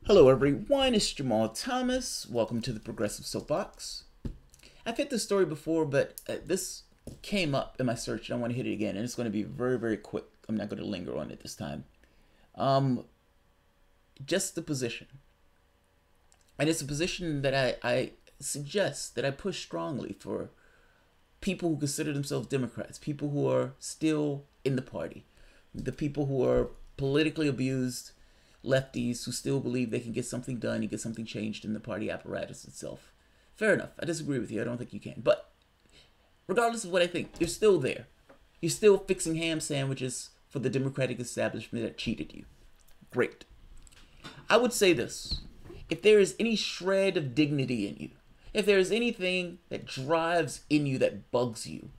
Hello everyone, it's Jamal Thomas. Welcome to the Progressive Soapbox. I've hit this story before, but this came up in my search and I want to hit it again, and it's going to be very, very quick. I'm not going to linger on it this time. Just the position. And it's a position that I suggest, that I push strongly for people who consider themselves Democrats, people who are still in the party, the people who are politically abused, lefties who still believe they can get something done and get something changed in the party apparatus itself. Fair enough. I disagree with you. I don't think you can. But regardless of what I think, you're still there. You're still fixing ham sandwiches for the Democratic establishment that cheated you. Great. I would say this. If there is any shred of dignity in you, if there is anything that drives in you that bugs you,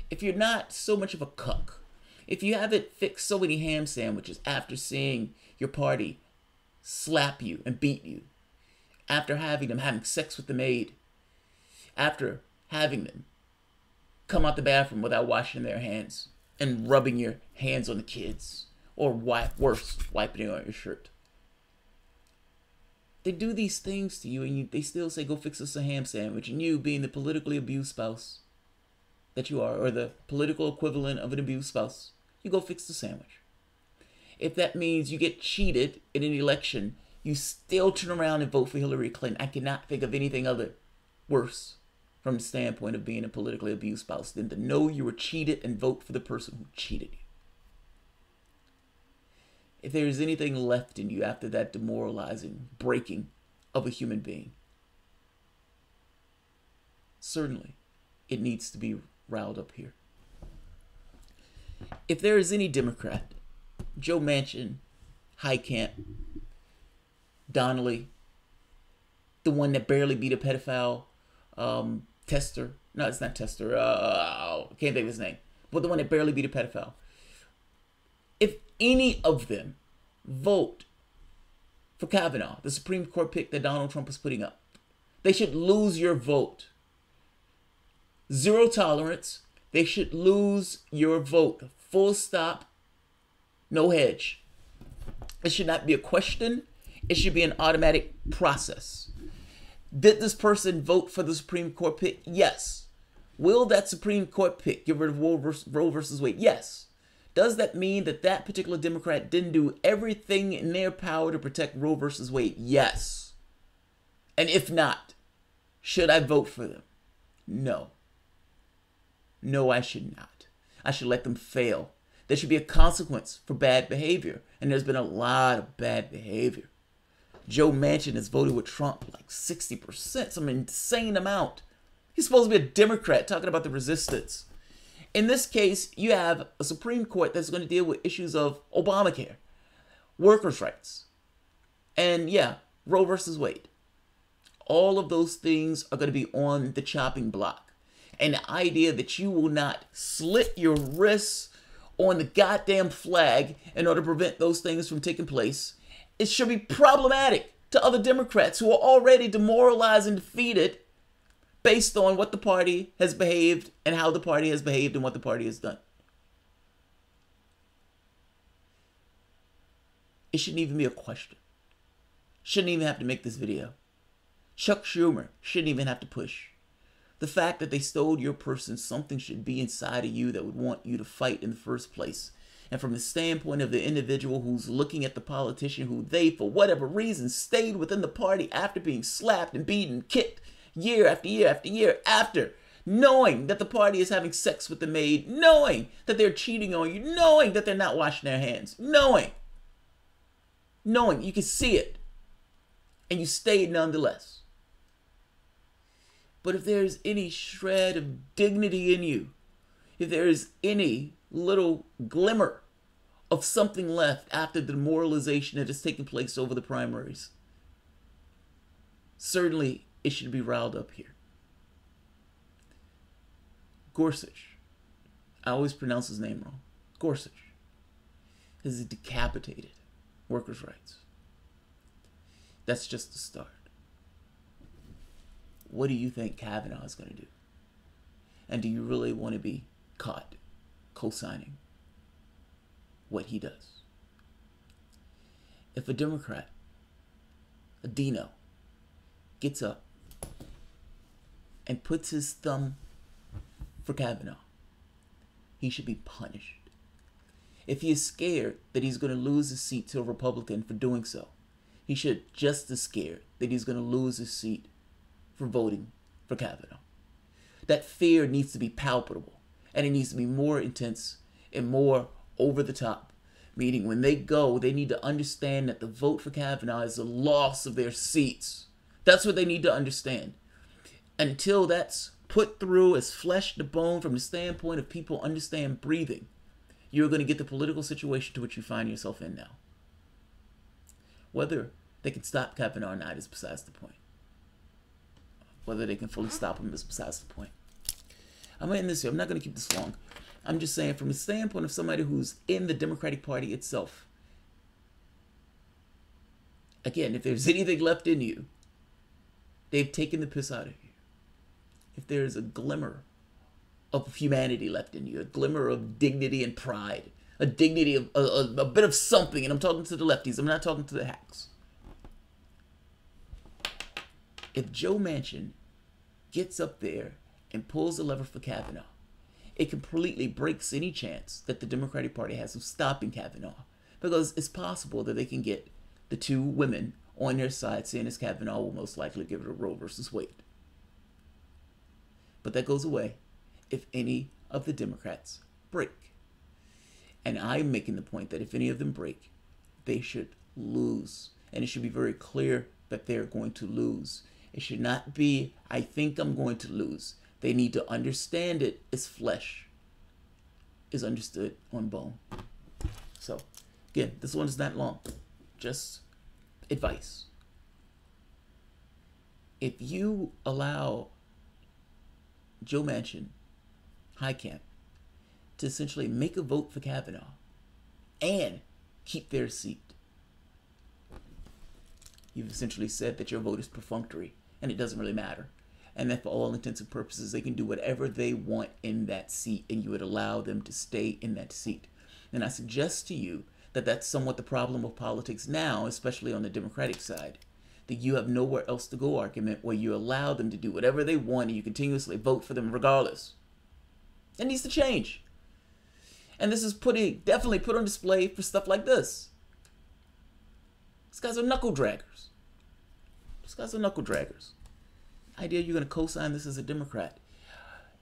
if you're not so much of a cuck, if you haven't fixed so many ham sandwiches after seeing your party slap you and beat you, after having them having sex with the maid, after having them come out the bathroom without washing their hands and rubbing your hands on the kids, or worse, wiping it on your shirt. They do these things to you and they still say, go fix us a ham sandwich. And you, being the politically abused spouse that you are, or the political equivalent of an abused spouse, you go fix the sandwich. If that means you get cheated in an election, you still turn around and vote for Hillary Clinton. I cannot think of anything other worse from the standpoint of being a politically abused spouse than to know you were cheated and vote for the person who cheated you. If there is anything left in you after that demoralizing breaking of a human being, certainly it needs to be riled up here. If there is any Democrat, Joe Manchin, Heitkamp, Donnelly, the one that barely beat a pedophile, Tester. No, it's not Tester. I can't think of his name. But the one that barely beat a pedophile. If any of them vote for Kavanaugh, the Supreme Court pick that Donald Trump is putting up, they should lose your vote. Zero tolerance. They should lose your vote. Full stop. No hedge. It should not be a question. It should be an automatic process. Did this person vote for the Supreme Court pick? Yes. Will that Supreme Court pick get rid of Roe versus Wade? Yes. Does that mean that that particular Democrat didn't do everything in their power to protect Roe versus Wade? Yes. And if not, should I vote for them? No. No, I should not. I should let them fail. There should be a consequence for bad behavior. And there's been a lot of bad behavior. Joe Manchin has voted with Trump like 60%, some insane amount. He's supposed to be a Democrat talking about the resistance. In this case, you have a Supreme Court that's going to deal with issues of Obamacare, workers' rights, and Roe versus Wade. All of those things are going to be on the chopping block. And the idea that you will not slit your wrists on the goddamn flag in order to prevent those things from taking place, it should be problematic to other Democrats who are already demoralized and defeated based on what the party has behaved and how the party has behaved and what the party has done. It shouldn't even be a question. Shouldn't even have to make this video. Chuck Schumer shouldn't even have to push. The fact that they stole your person, something should be inside of you that would want you to fight in the first place. And from the standpoint of the individual who's looking at the politician who they, for whatever reason, stayed within the party after being slapped and beaten, kicked year after year after year after, knowing that the party is having sex with the maid, knowing that they're cheating on you, knowing that they're not washing their hands, knowing you can see it, and you stayed nonetheless. But if there's any shred of dignity in you, if there is any little glimmer of something left after the demoralization that has taken place over the primaries, certainly it should be riled up here. Gorsuch, I always pronounce his name wrong. Gorsuch has decapitated workers' rights. That's just the start. What do you think Kavanaugh is going to do? And do you really want to be caught co-signing what he does? If a Democrat Adino gets up and puts his thumb for Kavanaugh, he should be punished. If he is scared that he's going to lose his seat to a Republican for doing so, he should just as scared that he's going to lose his seat for voting for Kavanaugh. That fear needs to be palpable, and it needs to be more intense and more over the top. Meaning when they go, they need to understand that the vote for Kavanaugh is a loss of their seats. That's what they need to understand. Until that's put through as flesh to bone from the standpoint of people understand breathing, you're going to get the political situation to which you find yourself in now. Whether they can stop Kavanaugh or not is besides the point. Whether they can fully stop him is besides the point. I'm going to end this here. I'm not going to keep this long. I'm just saying from the standpoint of somebody who's in the Democratic Party itself, again, if there's anything left in you, they've taken the piss out of you. If there's a glimmer of humanity left in you, a glimmer of dignity and pride, a dignity of a bit of something, and I'm talking to the lefties, I'm not talking to the hacks. If Joe Manchin gets up there and pulls the lever for Kavanaugh, it completely breaks any chance that the Democratic Party has of stopping Kavanaugh, because it's possible that they can get the two women on their side saying as Kavanaugh will most likely give it a Roe versus Wade. But that goes away if any of the Democrats break. And I'm making the point that if any of them break, they should lose. And it should be very clear that they're going to lose. It should not be, I think I'm going to lose. They need to understand it as flesh is understood on bone. So, again, this one is not long. Just advice. If you allow Joe Manchin, Heitkamp, to essentially make a vote for Kavanaugh and keep their seat, you've essentially said that your vote is perfunctory and it doesn't really matter. And that for all intents and purposes, they can do whatever they want in that seat, and you would allow them to stay in that seat. And I suggest to you that that's somewhat the problem of politics now, especially on the Democratic side. That you have nowhere else to go argument where you allow them to do whatever they want and you continuously vote for them regardless. It needs to change. And this is definitely put on display for stuff like this. These guys are knuckle draggers. Idea you're going to co-sign this as a Democrat.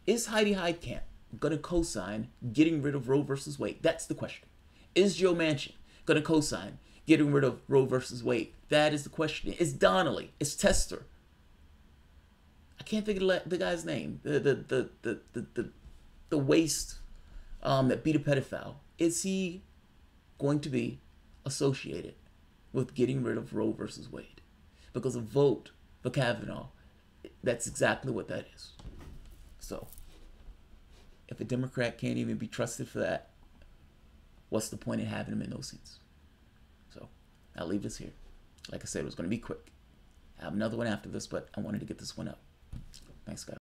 Is Heidi Heitkamp going to co-sign getting rid of Roe versus Wade? That's the question. Is Joe Manchin going to co-sign getting rid of Roe versus Wade? That is the question. Is Donnelly? Is Tester? I can't think of the guy's name. The waste that beat a pedophile. Is he going to be associated with getting rid of Roe versus Wade? Because a vote for Kavanaugh, that's exactly what that is. So, if a Democrat can't even be trusted for that, what's the point in having him in those seats? So, I'll leave this here. Like I said, it was going to be quick. I have another one after this, but I wanted to get this one up. Thanks, guys.